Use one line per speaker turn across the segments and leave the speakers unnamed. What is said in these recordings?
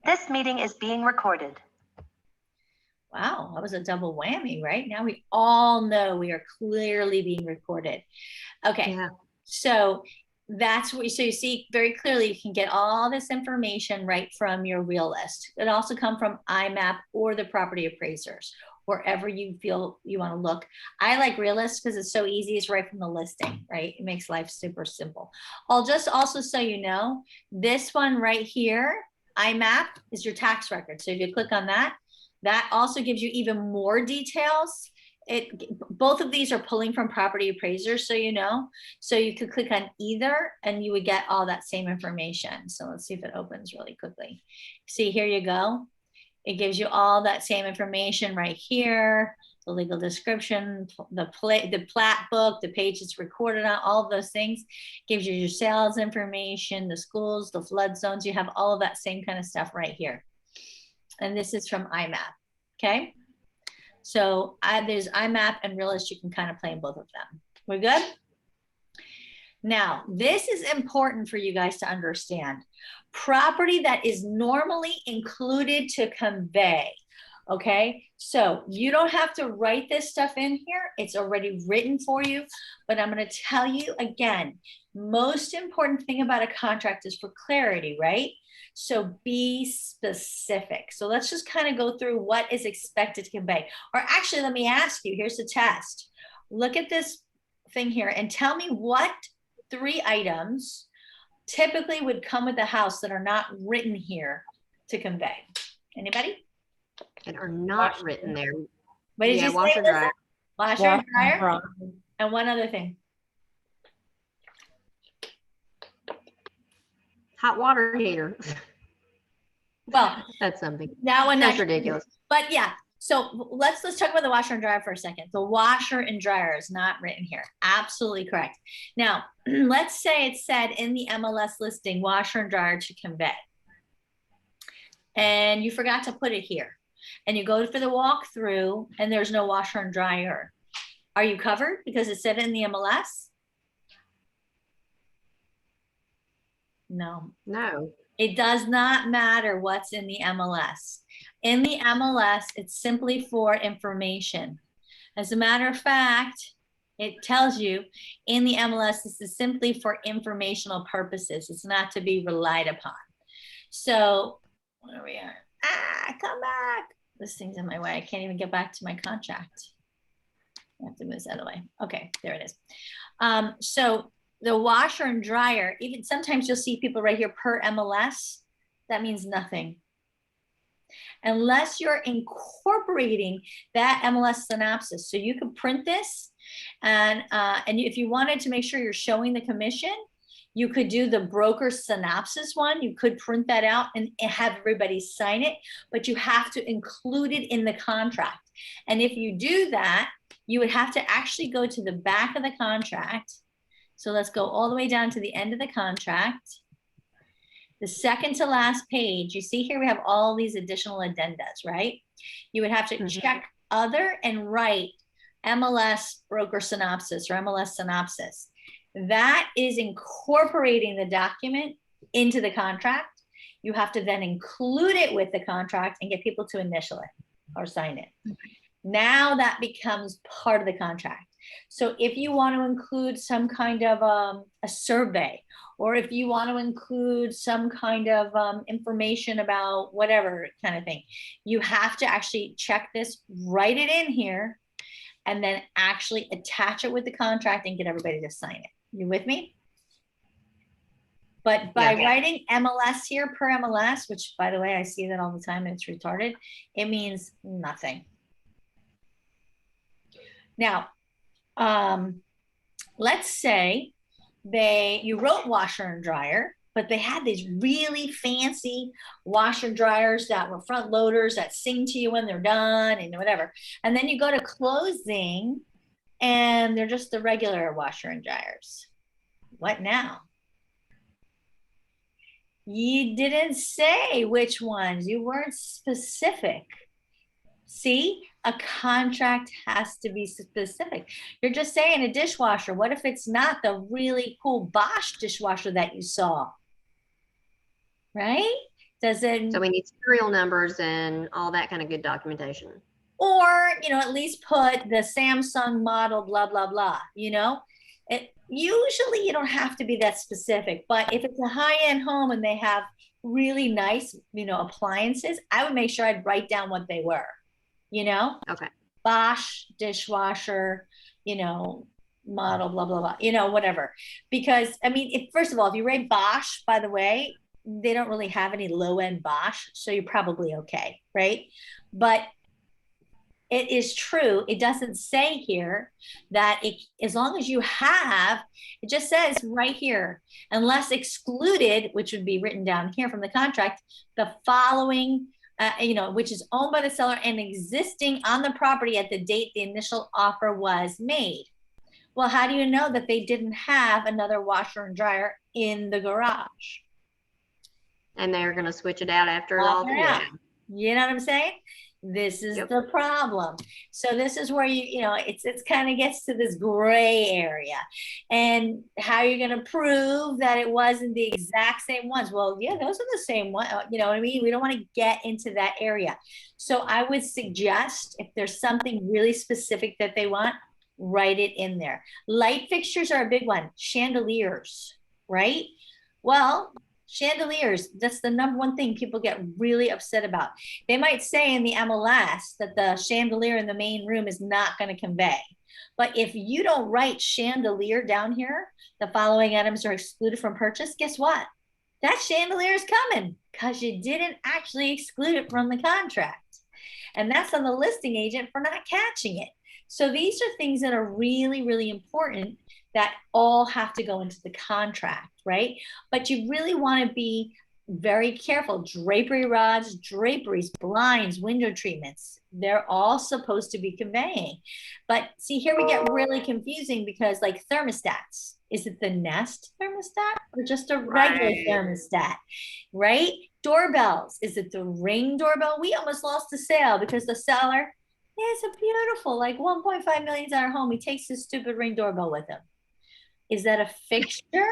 This meeting is being recorded.
Wow, that was a double whammy, right? Now we all know we are clearly being recorded. Okay, yeah. So that's what so you see very clearly you can get all this information right from your real list. It also come from IMAP or the property appraisers, wherever you feel you want to look. I like Realist because it's so easy. It's right from the listing, right? It makes life super simple. I'll just also so you know, this one right here, IMAP, is your tax record. So if you click on that, that also gives you even more details. Both of these are pulling from property appraisers, so you know. So you could click on either and you would get all that same information. So let's see if it opens really quickly. See, here you go. It gives you all that same information right here, the legal description, the plat book, the page it's recorded on, all of those things. Gives you your sales information, the schools, the flood zones. You have all of that same kind of stuff right here. And this is from IMAP, okay? So there's IMAP and Realist. You can kind of play in both of them. We're good? Now, this is important for you guys to understand. Property that is normally included to convey, okay? So you don't have to write this stuff in here. It's already written for you, but I'm gonna tell you again, most important thing about a contract is for clarity, right? So be specific. So let's just kind of go through what is expected to convey. Or actually, let me ask you, here's the test. Look at this thing here and tell me what 3 items typically would come with the house that are not written here to convey. Anybody?
And are not written there.
What did you say?
Washer, dryer.
Washer and dryer. And one other thing.
Hot water heater.
Well,
that's something.
That one
that's ridiculous.
But yeah, so let's talk about the washer and dryer for a second. The washer and dryer is not written here. Absolutely correct. Now, let's say it said in the MLS listing, washer and dryer to convey. And you forgot to put it here. And you go for the walkthrough and there's no washer and dryer. Are you covered because it said in the MLS? No.
No.
It does not matter what's in the MLS. In the MLS, it's simply for information. As a matter of fact, it tells you in the MLS, this is simply for informational purposes. It's not to be relied upon. So, where we are. Come back. This thing's in my way. I can't even get back to my contract. I have to move this out of the way. Okay, there it is. So the washer and dryer, even sometimes you'll see people right here per MLS. That means nothing. Unless you're incorporating that MLS synopsis. So you could print this and if you wanted to make sure you're showing the commission, you could do the broker synopsis one. You could print that out and have everybody sign it, but you have to include it in the contract. And if you do that, you would have to actually go to the back of the contract. So let's go all the way down to the end of the contract. The second to last page, you see here we have all these additional addendas, right? You would have to check other and write MLS broker synopsis or MLS synopsis. That is incorporating the document into the contract. You have to then include it with the contract and get people to initial it or sign it. Now that becomes part of the contract. So if you want to include some kind of a survey, or if you want to include some kind of information about whatever kind of thing, you have to actually check this, write it in here, and then actually attach it with the contract and get everybody to sign it. You with me? But by writing MLS here per MLS, which by the way, I see that all the time and it's retarded, it means nothing. Now, let's say you wrote washer and dryer, but they had these really fancy washer dryers that were front loaders that sing to you when they're done and whatever. And then you go to closing and they're just the regular washer and dryers. What now? You didn't say which ones. You weren't specific. See, a contract has to be specific. You're just saying a dishwasher. What if it's not the really cool Bosch dishwasher that you saw? Right? Does it?
So we need serial numbers and all that kind of good documentation.
Or, at least put the Samsung model, blah, blah, blah, usually you don't have to be that specific, but if it's a high-end home and they have really nice, appliances, I would make sure I'd write down what they were,
Okay.
Bosch dishwasher, model, blah, blah, blah, whatever. Because, I mean, first of all, if you rate Bosch, by the way, they don't really have any low-end Bosch, so you're probably okay, right? But it is true. It doesn't say here that as long as you have, it just says right here, unless excluded, which would be written down here from the contract, the following, which is owned by the seller and existing on the property at the date the initial offer was made. Well, how do you know that they didn't have another washer and dryer in the garage?
And they're going to switch it out after it all.
You know what I'm saying? This is the problem. So this is where it's kind of gets to this gray area, and how you're going to prove that it wasn't the exact same ones. Well, yeah, those are the same one. You know what I mean? We don't want to get into that area. So I would suggest, if there's something really specific that they want, write it in there. Light fixtures are a big one. Chandeliers, right? Well, chandeliers, that's the number one thing people get really upset about. They might say in the MLS that the chandelier in the main room is not going to convey. But if you don't write chandelier down here, the following items are excluded from purchase, guess what? That chandelier is coming because you didn't actually exclude it from the contract. And that's on the listing agent for not catching it. So these are things that are really, really important that all have to go into the contract, right? But you really want to be very careful. Drapery rods, draperies, blinds, window treatments, they're all supposed to be conveying. But see, here we get really confusing because, like, thermostats, is it the Nest thermostat or just a regular thermostat, right? Doorbells, is it the Ring doorbell? We almost lost the sale because the seller, it's a beautiful, like $1.5 million home. He takes his stupid Ring doorbell with him. Is that a fixture?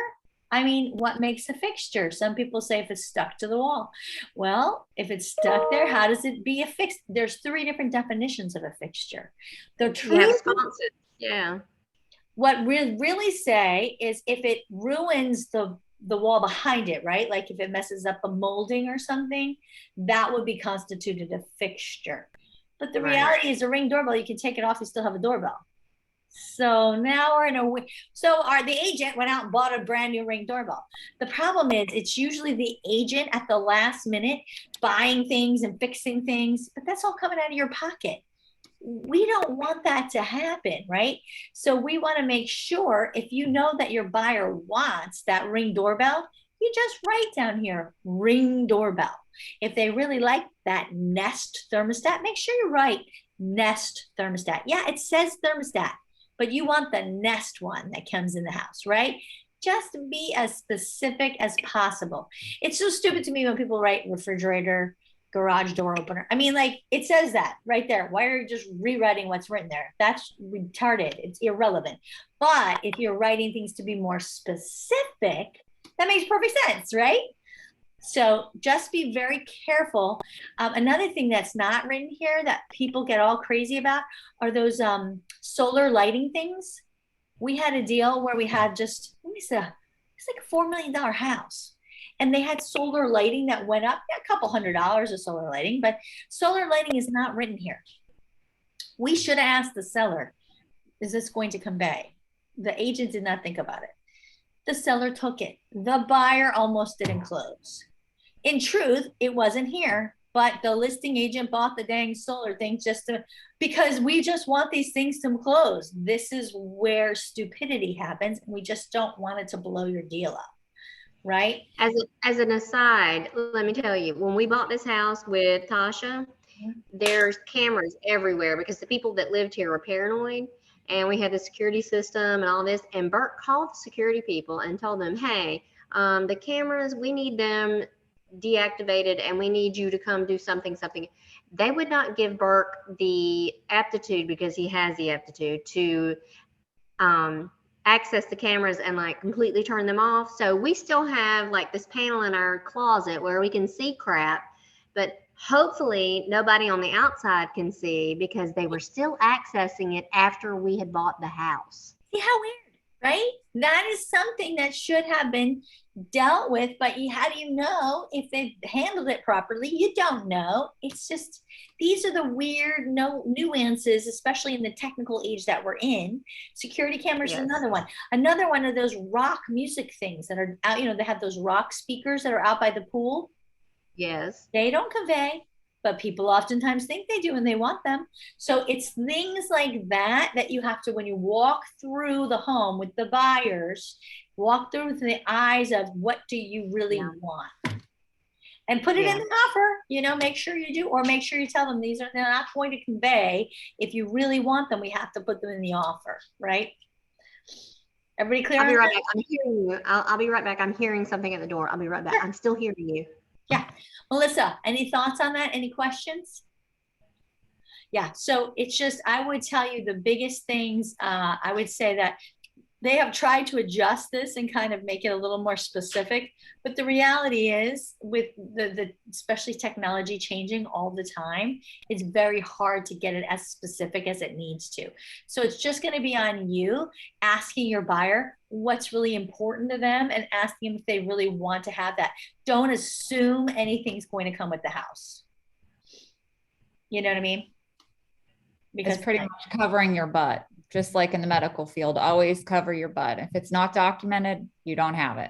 I mean, what makes a fixture? Some people say if it's stuck to the wall. Well, if it's stuck there, how does it be a fix? There's 3 different definitions of a fixture. The truth, what we really say is if it ruins the wall behind it, right? Like if it messes up the molding or something, that would be constituted a fixture. But the reality is a Ring doorbell, you can take it off, you still have a doorbell. So now we're in the agent went out and bought a brand new Ring doorbell. The problem is it's usually the agent at the last minute buying things and fixing things, but that's all coming out of your pocket. We don't want that to happen, right? So we want to make sure, if you know that your buyer wants that Ring doorbell, you just write down here, Ring doorbell. If they really like that Nest thermostat, make sure you write Nest thermostat. Yeah, it says thermostat, but you want the Nest one that comes in the house, right? Just be as specific as possible. It's so stupid to me when people write refrigerator, garage door opener. I mean, like, it says that right there. Why are you just rewriting what's written there? That's retarded. It's irrelevant. But if you're writing things to be more specific, that makes perfect sense, right? So just be very careful. Another thing that's not written here that people get all crazy about are those solar lighting things. We had a deal where we had it's like a $4 million house. And they had solar lighting that went up a couple $100 of solar lighting, but solar lighting is not written here. We should have asked the seller, is this going to convey? The agent did not think about it. The seller took it. The buyer almost didn't close. In truth, it wasn't here, but the listing agent bought the dang solar thing because we just want these things to close. This is where stupidity happens, and we just don't want it to blow your deal up, right?
As an aside, let me tell you, when we bought this house with Tasha, there's cameras everywhere because the people that lived here were paranoid, and we had the security system and all this, and Bert called the security people and told them, hey, the cameras, we need them deactivated and we need you to come do something. They would not give Burke the aptitude, because he has the aptitude to access the cameras and like completely turn them off. So we still have like this panel in our closet where we can see crap, but hopefully nobody on the outside can see because they were still accessing it after we had bought the house.
See how weird, right? That is something that should have been dealt with, but how do you know if they handled it properly? You don't know. It's just, these are the weird nuances, especially in the technical age that we're in. Security cameras is another one. Another one of those rock music things that are out, they have those rock speakers that are out by the pool.
Yes.
They don't convey, but people oftentimes think they do and they want them. So it's things like that that you have to, when you walk through the home with the buyers, walk through the eyes of what do you really want, and put it in the offer. Make sure you do, or make sure you tell them they're not going to convey. If you really want them, we have to put them in the offer, right? Everybody clear?
I'll be right back. I'm hearing you. I'll be right back. I'm hearing something at the door. I'll be right back. I'm still hearing you.
Yeah. Melissa, any thoughts on that? Any questions? Yeah. So it's just, I would tell you the biggest things, I would say that they have tried to adjust this and kind of make it a little more specific. But the reality is, with the especially technology changing all the time, it's very hard to get it as specific as it needs to. So it's just going to be on you asking your buyer what's really important to them and asking them if they really want to have that. Don't assume anything's going to come with the house. You know what I mean?
Because it's pretty much covering your butt, just like in the medical field. Always cover your butt. If it's not documented, you don't have it.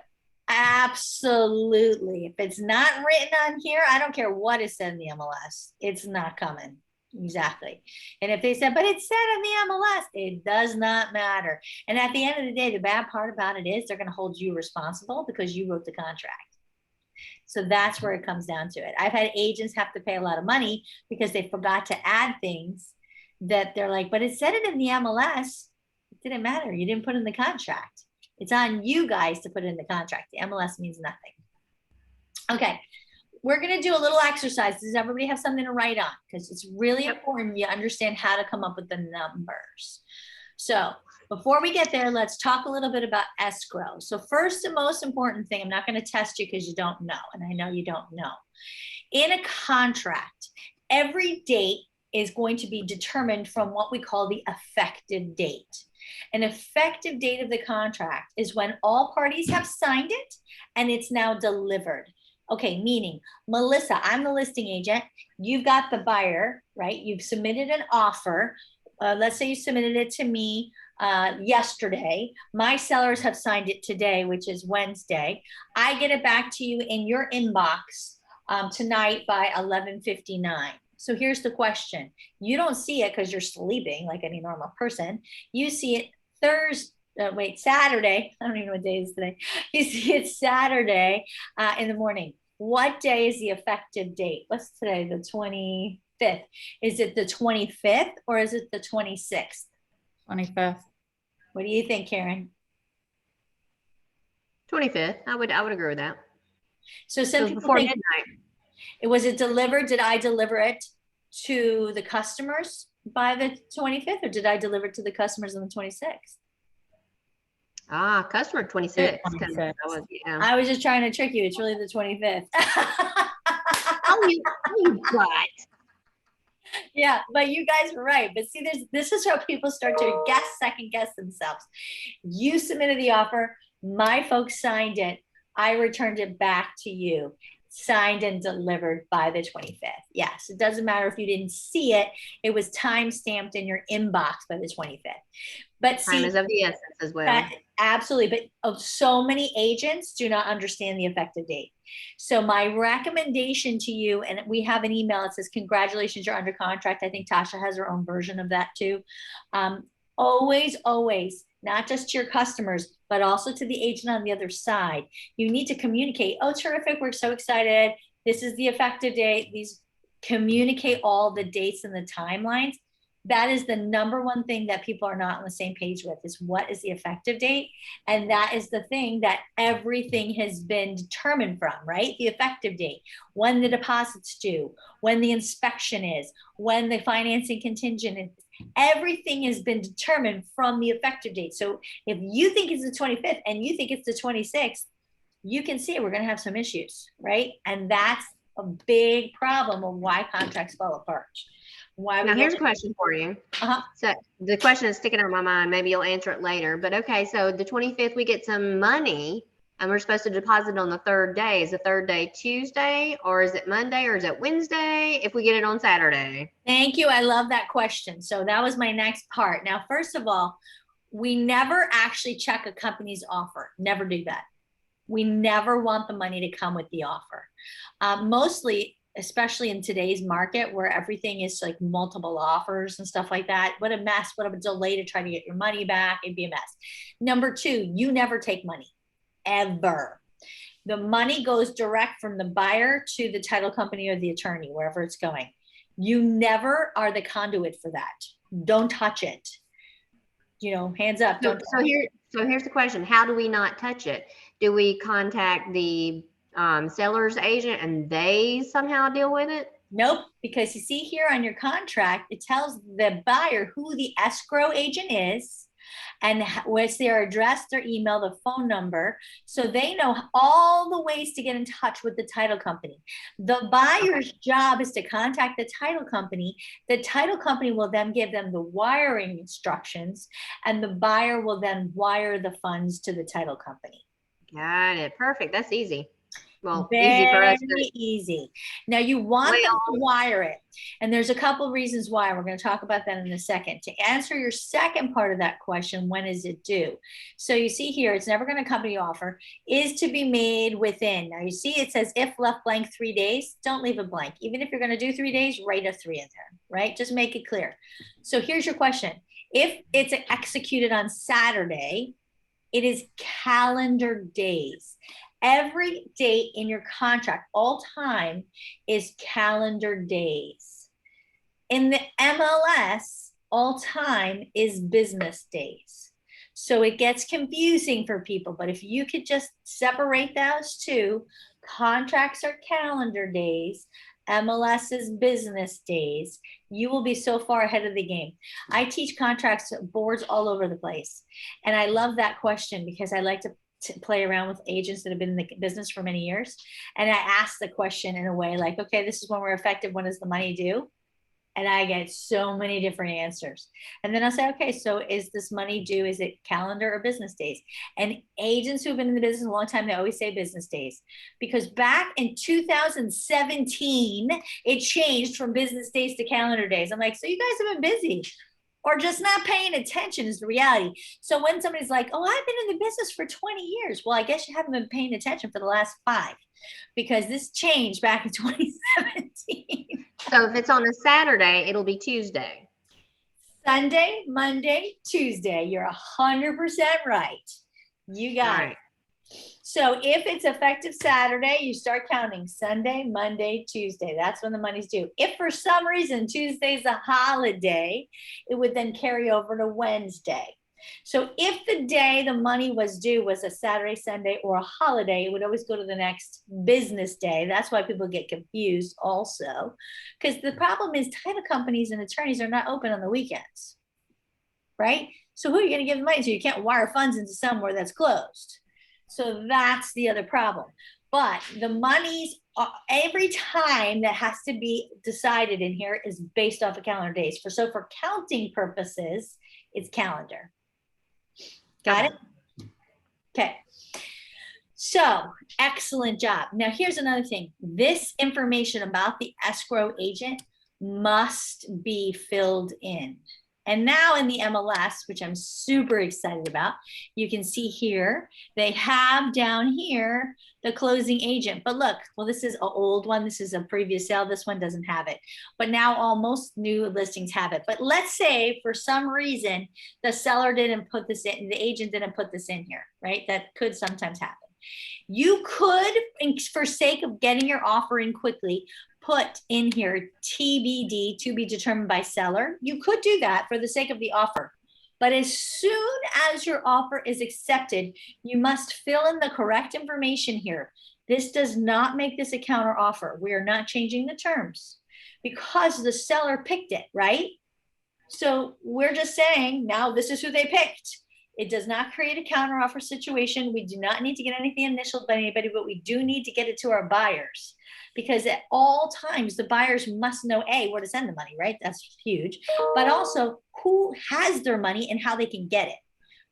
Absolutely. If it's not written on here, I don't care what is said in the MLS. It's not coming. Exactly. And if they said, but it's said in the MLS, it does not matter. And at the end of the day, the bad part about it is they're going to hold you responsible because you wrote the contract. So that's where it comes down to it. I've had agents have to pay a lot of money because they forgot to add things that they're like, but it said it in the MLS. It didn't matter. You didn't put in the contract. It's on you guys to put it in the contract. The MLS means nothing. Okay. We're going to do a little exercise. Does everybody have something to write on? Because it's really important you understand how to come up with the numbers. So before we get there, let's talk a little bit about escrow. So first and most important thing, I'm not going to test you because you don't know, and I know you don't know. In a contract, every date is going to be determined from what we call the effective date. An effective date of the contract is when all parties have signed it and it's now delivered. Okay, meaning, Melissa, I'm the listing agent. You've got the buyer, right? You've submitted an offer. Let's say you submitted it to me yesterday. My sellers have signed it today, which is Wednesday. I get it back to you in your inbox tonight by 11:59. So here's the question. You don't see it because you're sleeping like any normal person. You see it Saturday. I don't even know what day it is today. You see it Saturday in the morning. What day is the effective date? What's today? The 25th. Is it the 25th or is it the 26th?
25th.
What do you think, Karen?
25th. I would agree with that.
So some people
before
think,
midnight.
Was it delivered? Did I deliver it to the customers by the 25th or did I deliver it to the customers on the 26th?
Customer 26.
I was just trying to trick you. It's really the 25th.
you got.
Yeah, but you guys were right. But see, this is how people start to second guess themselves. You submitted the offer. My folks signed it. I returned it back to you. Signed and delivered by the 25th. Yes, it doesn't matter if you didn't see it. It was time stamped in your inbox by the 25th. But see,
time is of the essence as well.
Absolutely. But so many agents do not understand the effective date. So my recommendation to you, and we have an email that says, congratulations, you're under contract. I think Tasha has her own version of that too. Always, not just to your customers, but also to the agent on the other side. You need to communicate, oh, terrific, we're so excited. This is the effective date. Communicate all the dates and the timelines. That is the number one thing that people are not on the same page with, is what is the effective date? And that is the thing that everything has been determined from, right? The effective date, when the deposit's due, when the inspection is, when the financing contingent is. Everything has been determined from the effective date. So if you think it's the 25th and you think it's the 26th, you can see we're going to have some issues, right? And that's a big problem of why contracts fall apart.
Now here's a question for you. So the question is sticking out in my mind. Maybe you'll answer it later. But okay, so the 25th we get some money and we're supposed to deposit on the third day. Is the third day Tuesday, or is it Monday, or is it Wednesday if we get it on Saturday?
Thank you. I love that question. So that was my next part. Now, first of all, we never actually check a company's offer. Never do that. We never want the money to come with the offer. Mostly, especially in today's market where everything is like multiple offers and stuff like that. What a mess, what a delay to try to get your money back. It'd be a mess. Number two, you never take money, ever. The money goes direct from the buyer to the title company or the attorney, wherever it's going. You never are the conduit for that. Don't touch it. You know, hands up.
So here's the question. How do we not touch it? Do we contact the seller's agent and they somehow deal with it?
Nope, because you see here on your contract, it tells the buyer who the escrow agent is and what's their address, their email, the phone number. So they know all the ways to get in touch with the title company. The buyer's job is to contact the title company. The title company will then give them the wiring instructions, and the buyer will then wire the funds to the title company.
Got it. Perfect. That's easy. Well,
very
easy for us.
Easy. Now you want them to wire it. And there's a couple of reasons why. We're going to talk about that in a second. To answer your second part of that question, when is it due? So you see here, it's never going to company offer, is to be made within. Now you see it says if left blank 3 days, don't leave it blank. Even if you're going to do 3 days, write a 3 in there, right? Just make it clear. So here's your question. If it's executed on Saturday, it is calendar days. Every date in your contract, all time, is calendar days. In the MLS, all time is business days. So it gets confusing for people, but if you could just separate those two, contracts are calendar days, MLS is business days, you will be so far ahead of the game. I teach contracts boards all over the place. And I love that question because I like to play around with agents that have been in the business for many years. And I ask the question in a way like, okay, this is when we're effective. When is the money due? And I get so many different answers. And then I'll say, okay, so is this money due? Is it calendar or business days? And agents who've been in the business a long time, they always say business days. Because back in 2017, it changed from business days to calendar days. I'm like, so you guys have been busy or just not paying attention is the reality. So when somebody's like, oh, I've been in the business for 20 years. Well, I guess you haven't been paying attention for the last 5 because this changed back in 2017.
So if it's on a Saturday, it'll be Tuesday.
Sunday, Monday, Tuesday. You're 100% right. You got it. So if it's effective Saturday, you start counting Sunday, Monday, Tuesday. That's when the money's due. If for some reason Tuesday's a holiday, it would then carry over to Wednesday. So if the day the money was due was a Saturday, Sunday, or a holiday, it would always go to the next business day. That's why people get confused also. Because the problem is title companies and attorneys are not open on the weekends, right? So who are you going to give the money to? You can't wire funds into somewhere that's closed. So that's the other problem. But the monies, every time that has to be decided in here is based off of calendar days. So for counting purposes, it's calendar. Got it? Okay. So excellent job. Now here's another thing. This information about the escrow agent must be filled in. And now in the MLS, which I'm super excited about, you can see here, they have down here the closing agent. But look, well, this is an old one. This is a previous sale. This one doesn't have it. But now almost new listings have it. But let's say for some reason, the seller didn't put this in, the agent didn't put this in here, right? That could sometimes happen. You could, for sake of getting your offer in quickly, put in here TBD, to be determined by seller. You could do that for the sake of the offer. But as soon as your offer is accepted, you must fill in the correct information here. This does not make this a counter offer. We are not changing the terms because the seller picked it, right? So we're just saying, now this is who they picked. It does not create a counter offer situation. We do not need to get anything initialed by anybody, but we do need to get it to our buyers, because at all times the buyers must know where to send the money, right? That's huge, but also who has their money and how they can get it,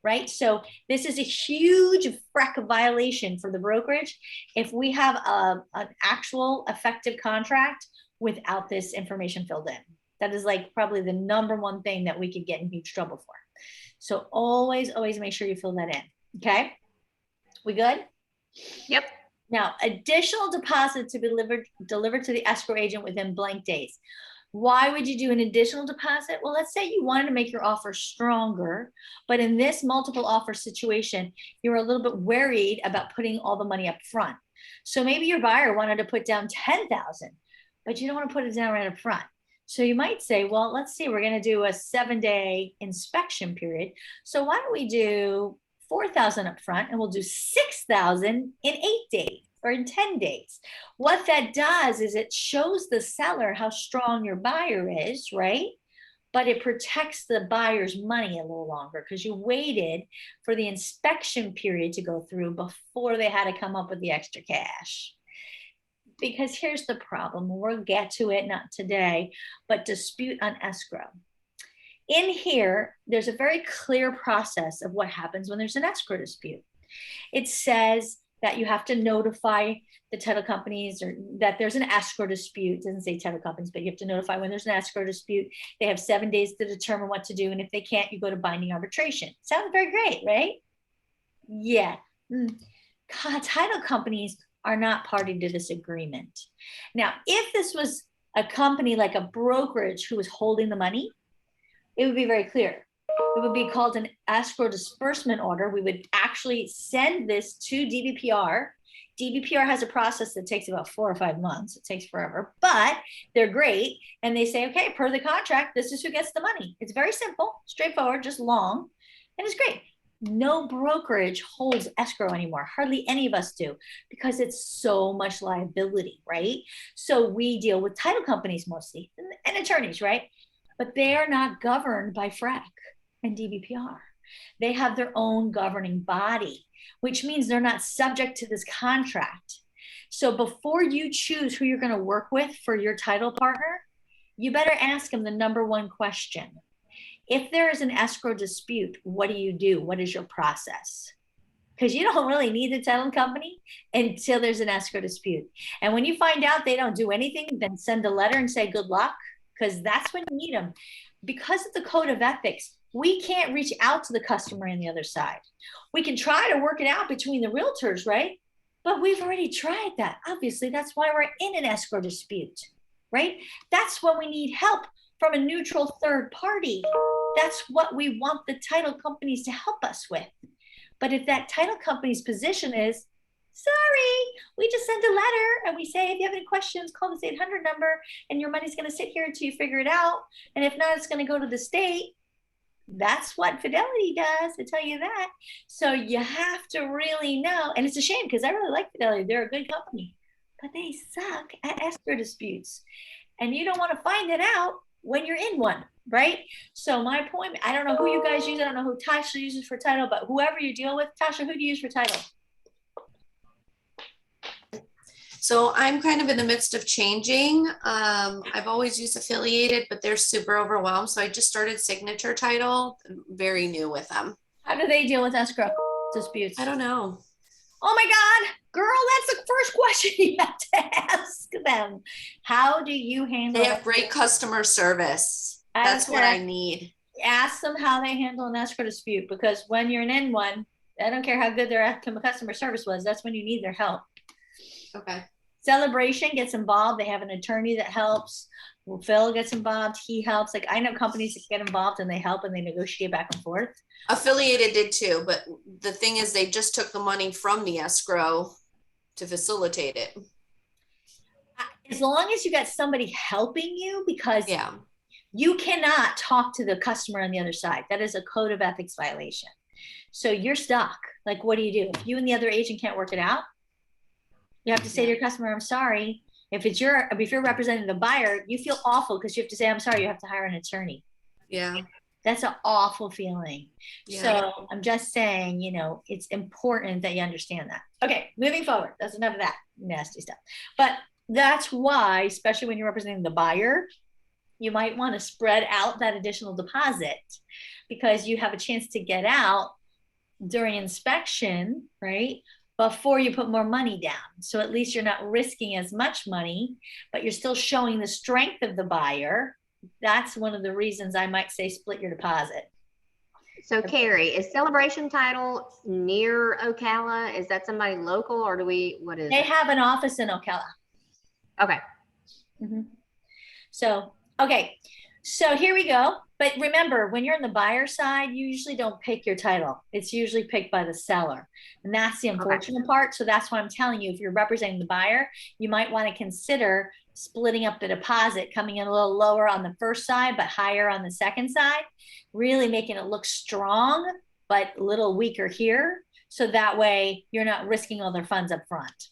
right? So this is a huge FREC violation for the brokerage if we have an actual effective contract without this information filled in. That is like probably the number one thing that we could get in huge trouble for. So always make sure you fill that in. Okay, we good?
Yep.
Now, additional deposit to be delivered to the escrow agent within blank days. Why would you do an additional deposit? Well, let's say you wanted to make your offer stronger, but in this multiple offer situation, you're a little bit worried about putting all the money up front. So maybe your buyer wanted to put down $10,000, but you don't want to put it down right up front. So you might say, well, let's see, we're going to do a 7-day inspection period. So why don't we do 4,000 up front and we'll do 6,000 in 8 days or in 10 days. What that does is it shows the seller how strong your buyer is, right? But it protects the buyer's money a little longer because you waited for the inspection period to go through before they had to come up with the extra cash. Because here's the problem, we'll get to it, not today, but dispute on escrow. In here, there's a very clear process of what happens when there's an escrow dispute. It says that you have to notify the title companies or that there's an escrow dispute. It doesn't say title companies, but you have to notify when there's an escrow dispute. They have 7 days to determine what to do. And if they can't, you go to binding arbitration. Sounds very great, right? Yeah. God, title companies are not party to this agreement. Now, if this was a company like a brokerage who was holding the money, it would be very clear. It would be called an escrow disbursement order. We would actually send this to DBPR. DBPR has a process that takes about 4 or 5 months. It takes forever, but they're great. And they say, okay, per the contract, this is who gets the money. It's very simple, straightforward, just long, and it's great. No brokerage holds escrow anymore. Hardly any of us do because it's so much liability, right? So we deal with title companies mostly and attorneys, right? But they are not governed by FREC and DBPR. They have their own governing body, which means they're not subject to this contract. So before you choose who you're going to work with for your title partner, you better ask them the number one question. If there is an escrow dispute, what do you do? What is your process? Because you don't really need the title company until there's an escrow dispute. And when you find out they don't do anything, then send a letter and say good luck, because that's when you need them. Because of the code of ethics, we can't reach out to the customer on the other side. We can try to work it out between the realtors, right? But we've already tried that. Obviously, that's why we're in an escrow dispute, right? That's when we need help from a neutral third party. That's what we want the title companies to help us with. But if that title company's position is, sorry, we just sent a letter and we say, if you have any questions, call this 800 number and your money's going to sit here until you figure it out. And if not, it's going to go to the state. That's what Fidelity does, I tell you that. So you have to really know. And it's a shame because I really like Fidelity. They're a good company, but they suck at escrow disputes. And you don't want to find it out when you're in one, right? So my point, I don't know who you guys use. I don't know who Tasha uses for title, but whoever you deal with, Tasha, who do you use for title?
So I'm kind of in the midst of changing. I've always used Affiliated, but they're super overwhelmed. So I just started Signature Title, very new with them.
How do they deal with escrow disputes?
I don't know.
Oh my God, girl, that's the first question you have to ask them. How do you handle
They have great customer service. That's what I need.
Ask them how they handle an escrow dispute, because when you're in one, I don't care how good their customer service was, that's when you need their help.
Okay.
Celebration gets involved. They have an attorney that helps. Phil gets involved. He helps. Like I know companies that get involved and they help and they negotiate back and forth.
Affiliated did too, but the thing is they just took the money from the escrow to facilitate it.
as long as you got somebody helping you, because
Yeah.
you cannot talk to the customer on the other side. That is a code of ethics violation. So you're stuck. Like, what do? If you and the other agent can't work it out, you have to say to your customer, I'm sorry. If you're representing the buyer, you feel awful because you have to say, I'm sorry, you have to hire an attorney.
Yeah.
That's an awful feeling.
Yeah.
So I'm just saying, it's important that you understand that. Okay, moving forward. That's enough of that nasty stuff. But that's why, especially when you're representing the buyer, you might want to spread out that additional deposit because you have a chance to get out during inspection, right? Before you put more money down. So at least you're not risking as much money, but you're still showing the strength of the buyer. That's one of the reasons I might say split your deposit.
So Carrie, is Celebration Title near Ocala? Is that somebody local or what is
They
it?
have an office in Ocala.
Okay.
So, okay. So here we go. But remember, when you're on the buyer side, you usually don't pick your title. It's usually picked by the seller. And that's the unfortunate part. So that's why I'm telling you, if you're representing the buyer, you might want to consider splitting up the deposit, coming in a little lower on the first side, but higher on the second side, really making it look strong, but a little weaker here. So that way you're not risking all their funds up front.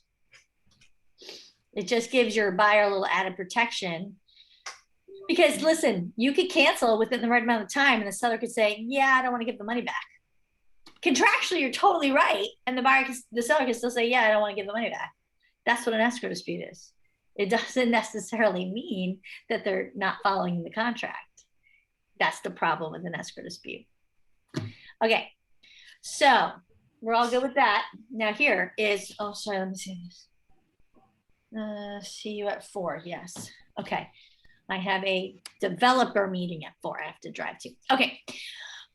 It just gives your buyer a little added protection. Because listen, you could cancel within the right amount of time and the seller could say, yeah, I don't want to give the money back. Contractually, you're totally right. And the seller can still say, yeah, I don't want to give the money back. That's what an escrow dispute is. It doesn't necessarily mean that they're not following the contract. That's the problem with an escrow dispute. Okay, so we're all good with that. Now here is, oh, sorry, let me see this. See you at 4, yes. Okay. I have a developer meeting at 4 I have to drive to. Okay,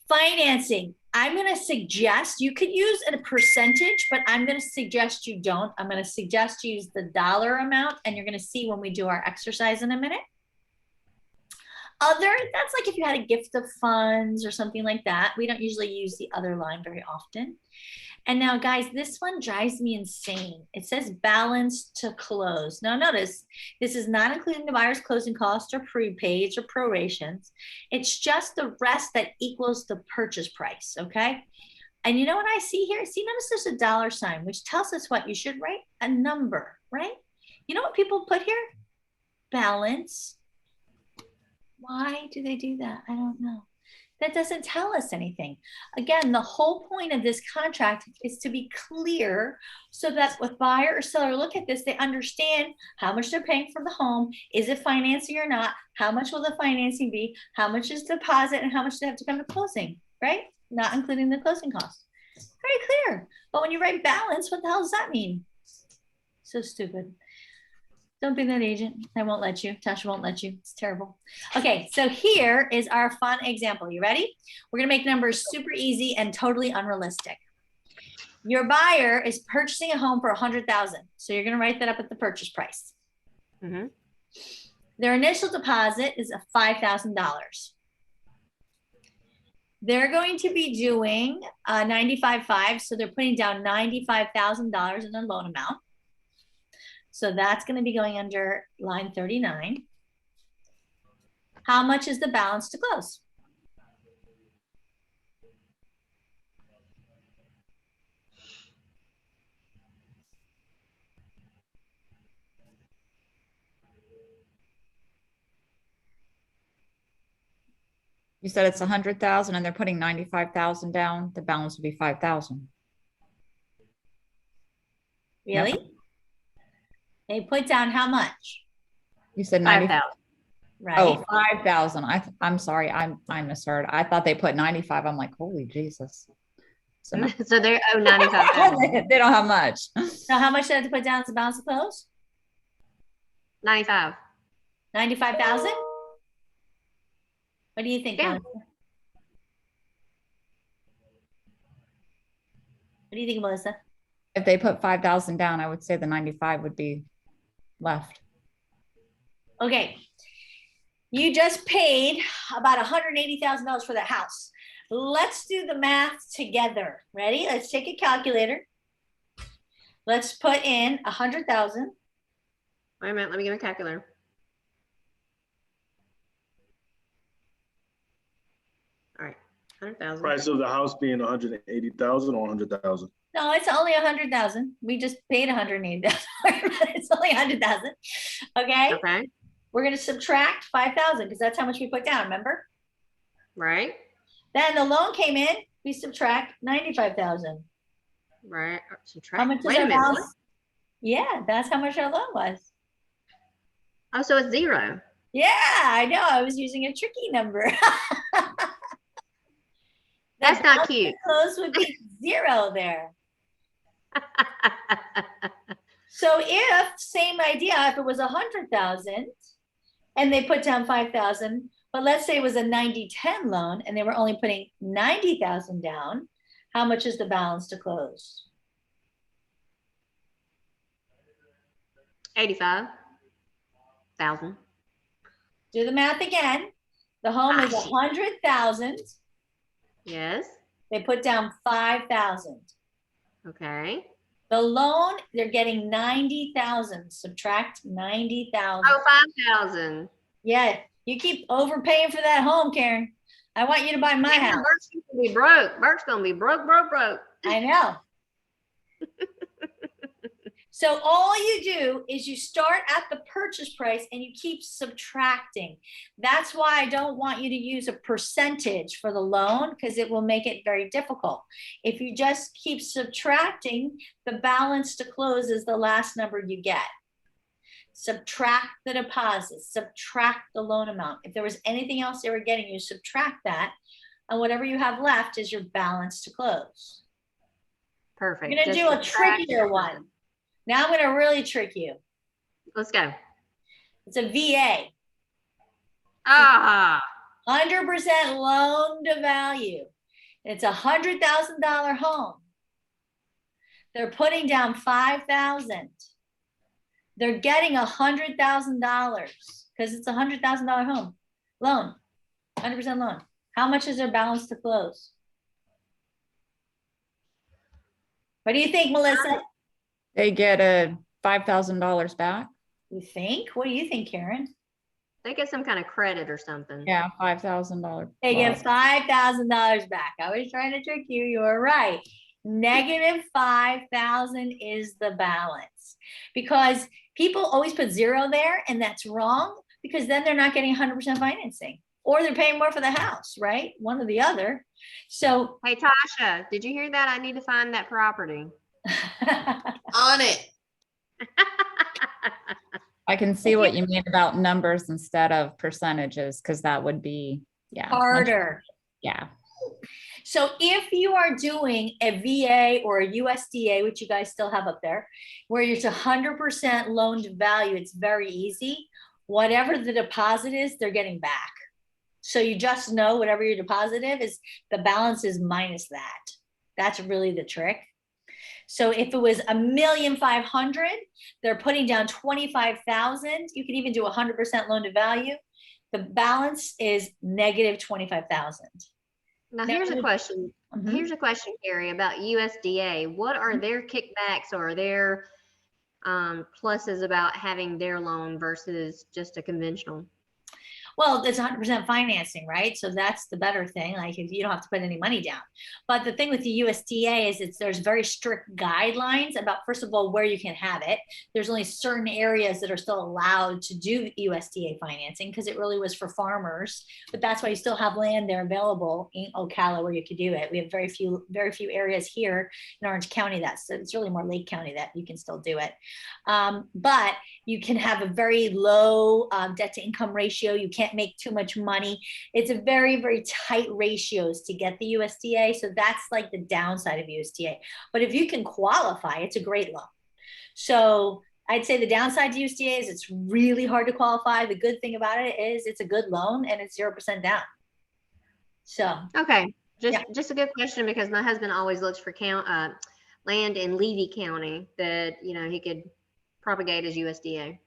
financing. I'm going to suggest you could use a percentage, but I'm going to suggest you don't. I'm going to suggest you use the dollar amount, and you're going to see when we do our exercise in a minute. That's like if you had a gift of funds or something like that. We don't usually use the other line very often. And now, guys, this one drives me insane. It says balance to close. Now, notice this is not including the buyer's closing costs or prepaids or prorations. It's just the rest that equals the purchase price, okay? And you know what I see here? See, notice there's a dollar sign, which tells us what? You should write a number, right? You know what people put here? Balance. Why do they do that? I don't know. That doesn't tell us anything. Again, the whole point of this contract is to be clear so that with buyer or seller look at this, they understand how much they're paying for the home. Is it financing or not? How much will the financing be? How much is deposit and how much they have to come to closing, right? Not including the closing costs. Very clear. But when you write balance, what the hell does that mean? So stupid. Don't be that agent. I won't let you. Tasha won't let you. It's terrible. Okay, so here is our fun example. You ready? We're going to make numbers super easy and totally unrealistic. Your buyer is purchasing a home for $100,000. So you're going to write that up at the purchase price. Their initial deposit is $5,000. They're going to be doing 95.5. So they're putting down $95,000 in their loan amount. So that's going to be going under line 39. How much is the balance to close?
You said it's 100,000 and they're putting 95,000 down. The balance would be 5,000.
Really? Yep. They put down how much?
You said 90,000.
Right.
Oh, 5,000. I'm sorry. I misheard. I thought they put 95. I'm like, holy Jesus.
So they owe 95,000.
They don't have much.
So how much did they have to put down as the balance to close?
95.
95,000? What do you think,
Yeah.
Melissa? What do you think, Melissa?
If they put 5,000 down, I would say the 95 would be left.
Okay. You just paid about $180,000 for that house. Let's do the math together. Ready? Let's take a calculator. Let's put in 100,000
Wait a minute, let me get my calculator. All right, 100,000.
Price of the house being 180,000 or 100,000.
No, it's only 100,000. We just paid 180,000. It's only 100,000. Okay.
Okay.
We're going to subtract 5,000 because that's how much we put down. Remember?
Right.
Then the loan came in. We subtract 95,000.
Right. Subtract.
How much is
Wait a
our
minute.
balance?
What?
Yeah, that's how much our loan was.
Oh, so it's 0.
Yeah, I know. I was using a tricky number.
That's not cute.
Close would be 0 there. So if, same idea, if it was 100,000 and they put down 5,000, but let's say it was a 90-10 loan and they were only putting 90,000 down, how much is the balance to close?
85,000.
Do the math again. The home is 100,000.
Yes.
They put down 5,000.
Okay.
The loan, they're getting 90,000. Subtract 90,000.
Oh, 5,000.
Yeah, you keep overpaying for that home, Karen. I want you to buy my house.
Bert's gonna be broke. Bert's gonna be broke.
I know. So all you do is you start at the purchase price and you keep subtracting. That's why I don't want you to use a percentage for the loan because it will make it very difficult. If you just keep subtracting, the balance to close is the last number you get. Subtract the deposit, subtract the loan amount. If there was anything else they were getting, you subtract that, and whatever you have left is your balance to close.
Perfect.
I'm gonna do a trickier one. Now I'm gonna really trick you.
Let's go.
It's a VA. 100% loan to value. It's $100,000 home. They're putting down 5,000. They're getting $100,000 because it's a $100,000 home loan, 100% loan. How much is their balance to close? What do you think, Melissa?
They get a $5,000 back.
You think? What do you think, Karen?
They get some kind of credit or something.
Yeah, $5,000.
They get $5,000 back. I was trying to trick you. You were right. Negative 5,000 is the balance because people always put 0 there, and that's wrong because then they're not getting 100% financing or they're paying more for the house, right? One or the other. So,
hey, Tasha, did you hear that? I need to find that property.
On it.
I can see what you mean about numbers instead of percentages because that would be, yeah,
harder.
Yeah.
So if you are doing a VA or a USDA, which you guys still have up there, where it's 100% loan to value, it's very easy. Whatever the deposit is, they're getting back. So you just know whatever your deposit is, the balance is minus that. That's really the trick. So if it was $1,500,000, they're putting down 25,000. You can even do 100% loan to value. The balance is negative 25,000.
Now here's a question. Here's a question, Carrie, about USDA. What are their kickbacks or their pluses about having their loan versus just a conventional?
Well, it's 100% financing, right? So that's the better thing. Like if you don't have to put any money down. But the thing with the USDA is there's very strict guidelines about, first of all, where you can have it. There's only certain areas that are still allowed to do USDA financing because it really was for farmers. But that's why you still have land there available in Ocala where you could do it. We have very few areas here in Orange County so it's really more Lake County that you can still do it. But you can have a very low debt to income ratio. You can't make too much money. It's a very, very tight ratios to get the USDA. So that's like the downside of USDA. But if you can qualify, it's a great loan. So I'd say the downside to USDA is it's really hard to qualify. The good thing about it is it's a good loan and it's 0% down. So
okay, just a good question because my husband always looks for land in Levy County that he could propagate as USDA.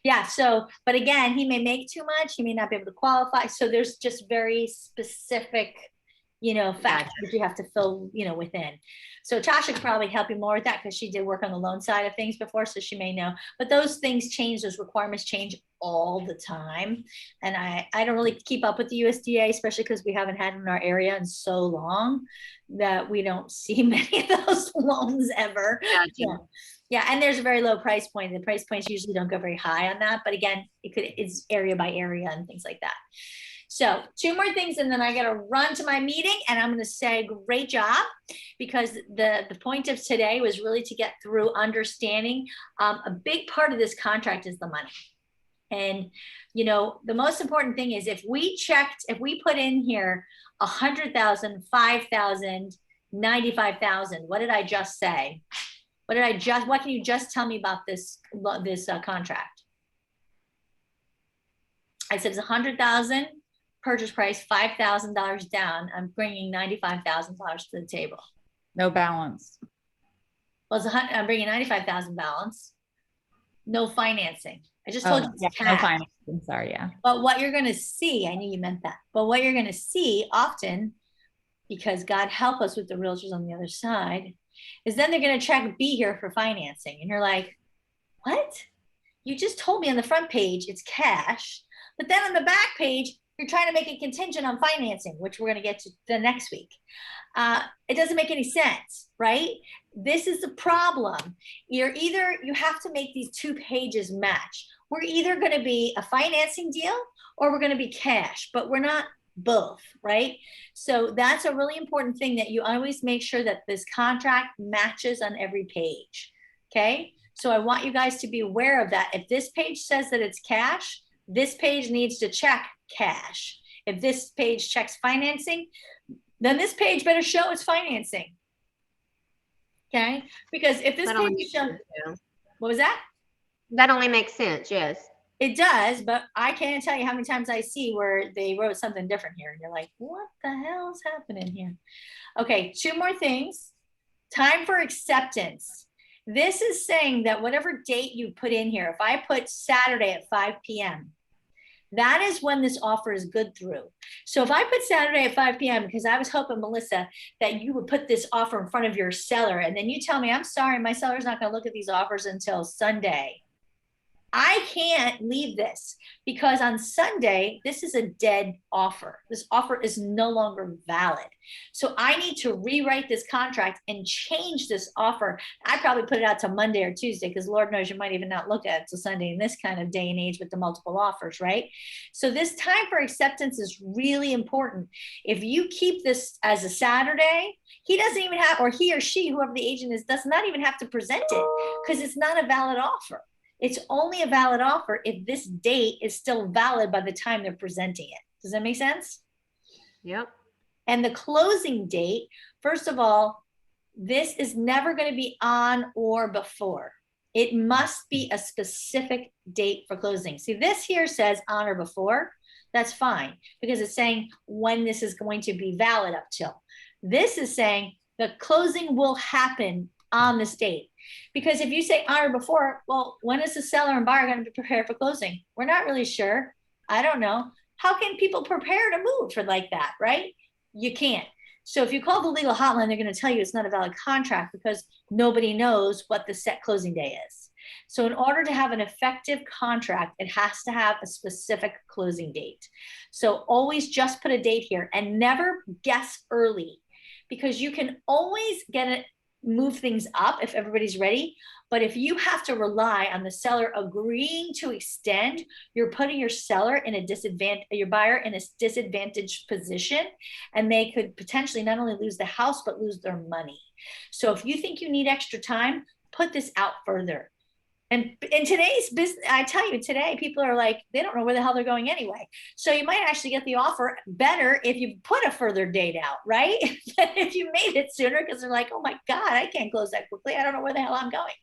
Yeah. So, but again, he may make too much. He may not be able to qualify. So there's just very specific factors you have to fill, within. So Tasha could probably help you more with that because she did work on the loan side of things before, so she may know. But those things change, those requirements change all the time. And I don't really keep up with the USDA, especially because we haven't had it in our area in so long that we don't see many of those loans ever.
Gotcha.
Yeah, and there's a very low price point. The price points usually don't go very high on that, but again, it's area by area and things like that. So 2 more things, and then I got to run to my meeting, and I'm going to say great job, because the point of today was really to get through understanding. A big part of this contract is the money. And, the most important thing is if we put in here 100,000, 5,000, 95,000, what did I just say? What can you just tell me about this contract? I said it's 100,000 purchase price, $5,000 down. I'm bringing $95,000 to the table.
No balance.
Well, I'm bringing 95,000 balance. No financing. I just told you it's cash.
No financing. Sorry, yeah.
But what you're going to see, I knew you meant that. But what you're going to see often, because God help us with the realtors on the other side, is then they're going to check B here for financing. And you're like, what? You just told me on the front page it's cash, but then on the back page, you're trying to make a contingent on financing, which we're going to get to the next week. It doesn't make any sense, right? This is the problem. You have to make these 2 pages match. We're either going to be a financing deal or we're going to be cash, but we're not both, right? So that's a really important thing, that you always make sure that this contract matches on every page. Okay. So I want you guys to be aware of that. If this page says that it's cash, this page needs to check cash. If this page checks financing, then this page better show it's financing. Okay. Because if this page shows, what was that?
That only makes sense. Yes.
It does, but I can't tell you how many times I see where they wrote something different here. And you're like, what the hell is happening here? Okay, 2 more things. Time for acceptance. This is saying that whatever date you put in here, if I put Saturday at 5 p.m., that is when this offer is good through. So if I put Saturday at 5 p.m., because I was hoping, Melissa, that you would put this offer in front of your seller, and then you tell me, I'm sorry, my seller's not going to look at these offers until Sunday. I can't leave this, because on Sunday, this is a dead offer. This offer is no longer valid. So I need to rewrite this contract and change this offer. I probably put it out to Monday or Tuesday, because Lord knows you might even not look at it till Sunday in this kind of day and age with the multiple offers, right? So this time for acceptance is really important. If you keep this as a Saturday, he doesn't even have, or he or she, whoever the agent is, does not even have to present it, because it's not a valid offer. It's only a valid offer if this date is still valid by the time they're presenting it. Does that make sense?
Yep.
And the closing date, first of all, this is never going to be on or before. It must be a specific date for closing. See, this here says on or before. That's fine, because it's saying when this is going to be valid up till. This is saying the closing will happen on this date. Because if you say on or before, well, when is the seller and buyer going to be prepared for closing? We're not really sure. I don't know. How can people prepare to move for like that, right? You can't. So if you call the legal hotline, they're going to tell you it's not a valid contract, because nobody knows what the set closing day is. So in order to have an effective contract, it has to have a specific closing date. So always just put a date here and never guess early, because you can always get it, move things up if everybody's ready. But if you have to rely on the seller agreeing to extend, you're putting your seller in a your buyer in a disadvantaged position, and they could potentially not only lose the house, but lose their money. So if you think you need extra time, put this out further. And in today's business, I tell you, today people are like, they don't know where the hell they're going anyway. So you might actually get the offer better if you put a further date out, right? Than if you made it sooner, because they're like, oh my God, I can't close that quickly. I don't know where the hell I'm going.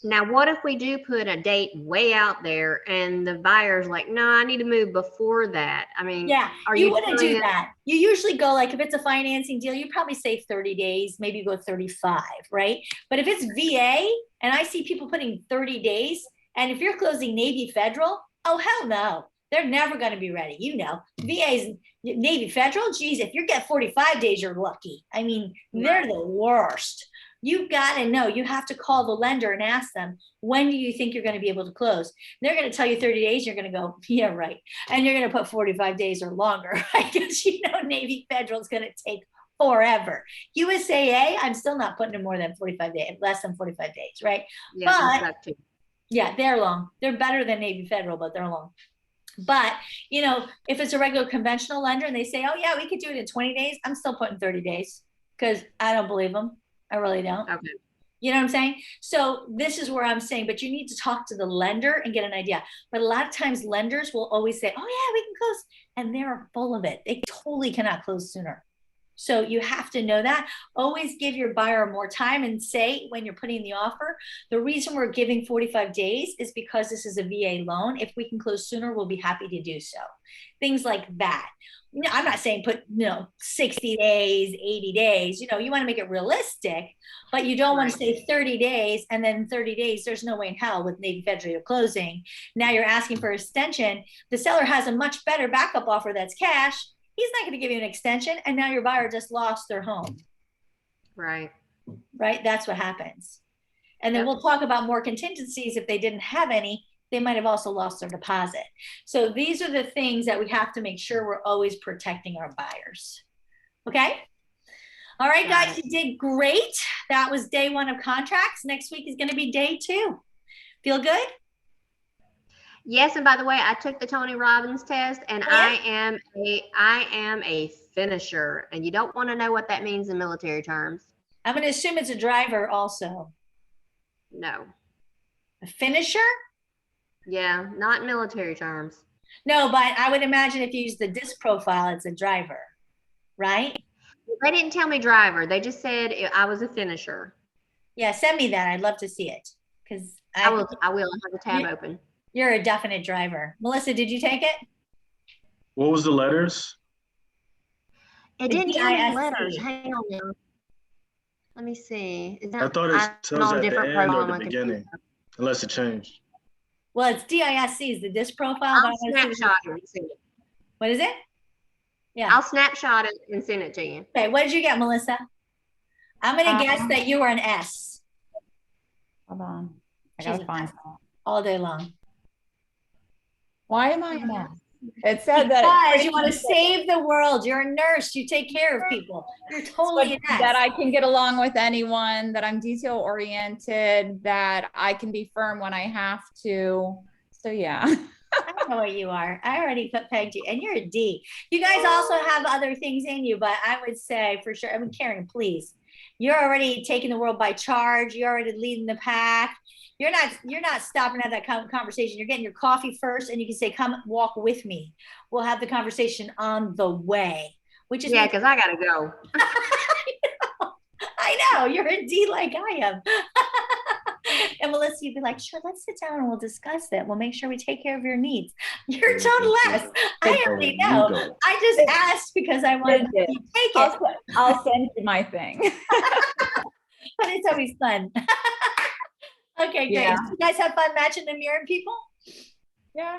Now, what if we do put a date way out there and the buyer's like, no, I need to move before that? I mean,
yeah, you wouldn't do that. You usually go, like, if it's a financing deal, you probably say 30 days, maybe you go 35, right? But if it's VA, and I see people putting 30 days, and if you're closing Navy Federal, oh, hell no. They're never going to be ready. You know, VA's, Navy Federal, geez, if you get 45 days, you're lucky. I mean, they're the worst. You've got to know, you have to call the lender and ask them, when do you think you're going to be able to close? They're going to tell you 30 days. You're going to go, yeah, right. And you're going to put 45 days or longer, right? Because you know, Navy Federal is going to take forever. USAA, I'm still not putting in more than 45 days, less than 45 days, right?
Yeah,
But yeah, they're long. They're better than Navy Federal, but they're long. But, you know, if it's a regular conventional lender and they say, oh yeah, we could do it in 20 days, I'm still putting 30 days because I don't believe them. I really don't.
Okay.
You know what I'm saying? So this is where I'm saying, but you need to talk to the lender and get an idea. But a lot of times lenders will always say, oh yeah, we can close. And they're full of it. They totally cannot close sooner. So you have to know that. Always give your buyer more time and say when you're putting the offer, the reason we're giving 45 days is because this is a VA loan. If we can close sooner, we'll be happy to do so. Things like that. No, I'm not saying put, 60 days, 80 days, you want to make it realistic, but you don't want to say 30 days and then 30 days, there's no way in hell with Navy Federal closing. Now you're asking for extension. The seller has a much better backup offer that's cash. He's not going to give you an extension. And now your buyer just lost their home.
Right.
Right. That's what happens. And then we'll talk about more contingencies. If they didn't have any, they might have also lost their deposit. So these are the things that we have to make sure we're always protecting our buyers. Okay. All right, guys, you did great. That was day 1 of contracts. Next week is going to be day 2. Feel good?
Yes, and by the way, I took the Tony Robbins test, and I am a finisher, and you don't want to know what that means in military terms.
I'm going to assume it's a driver also.
No.
A finisher?
Yeah, not in military terms.
No, but I would imagine if you use the disc profile, it's a driver, right?
They didn't tell me driver. They just said I was a finisher.
Yeah, send me that. I'd love to see it because
I will. I have the tab open.
You're a definite driver. Melissa, did you take it?
What was the letters?
It didn't tell me
DISC.
letters. Hang on now. Let me see. Is that,
I thought it tells at the end or the beginning, unless it changed.
Well, it's DISC is the disc profile.
I'll snapshot it and send it.
What is it? Yeah.
I'll snapshot it and send it to you.
Okay, what did you get, Melissa? I'm going to guess that you were an S.
Hold on. I gotta find that.
All day long.
Why am I an S? It said
because you want to save the world. You're a nurse. You take care of people. You're totally an S.
That I can get along with anyone, that I'm detail oriented, that I can be firm when I have to. So yeah.
I know what you are. I already pegged you, and you're a D. You guys also have other things in you, but I would say for sure. I mean, Karen, please. You're already taking the world by charge. You're already leading the pack. You're not stopping at that conversation. You're getting your coffee first, and you can say, "Come walk with me." We'll have the conversation on the way. Which is
because I gotta go.
I know you're a D like I am. And Melissa, you'd be like, sure, let's sit down and we'll discuss it. We'll make sure we take care of your needs. You're total S. I already know. I just asked because I wanted to take it.
I'll send you my thing.
But it's always fun. Okay, great.
Yeah.
You guys have fun matching the mirror people?
Yeah.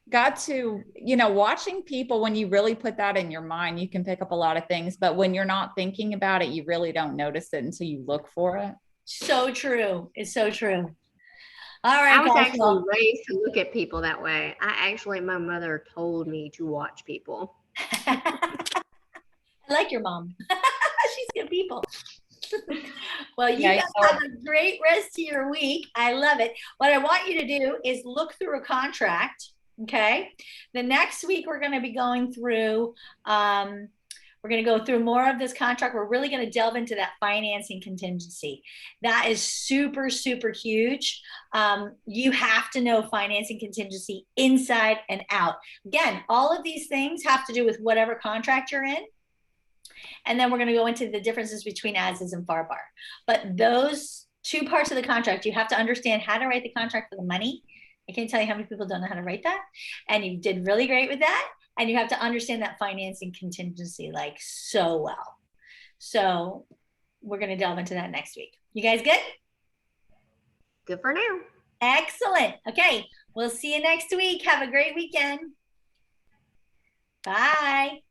Got to, watching people, when you really put that in your mind, you can pick up a lot of things. But when you're not thinking about it, you really don't notice it until you look for it.
So true. It's so true. All right.
I was actually raised to look at people that way. My mother told me to watch people.
I like your mom. She's good people. Well, you guys have a great rest of your week. I love it. What I want you to do is look through a contract. Okay. The next week we're going to be going through, we're going to go through more of this contract. We're really going to delve into that financing contingency. That is super, super huge. You have to know financing contingency inside and out. Again, all of these things have to do with whatever contract you're in. And then we're going to go into the differences between as-is and FAR-BAR. But those 2 parts of the contract, you have to understand how to write the contract for the money. I can't tell you how many people don't know how to write that. And you did really great with that. And you have to understand that financing contingency like so well. So we're going to delve into that next week. You guys good?
Good for now.
Excellent. Okay. We'll see you next week. Have a great weekend. Bye.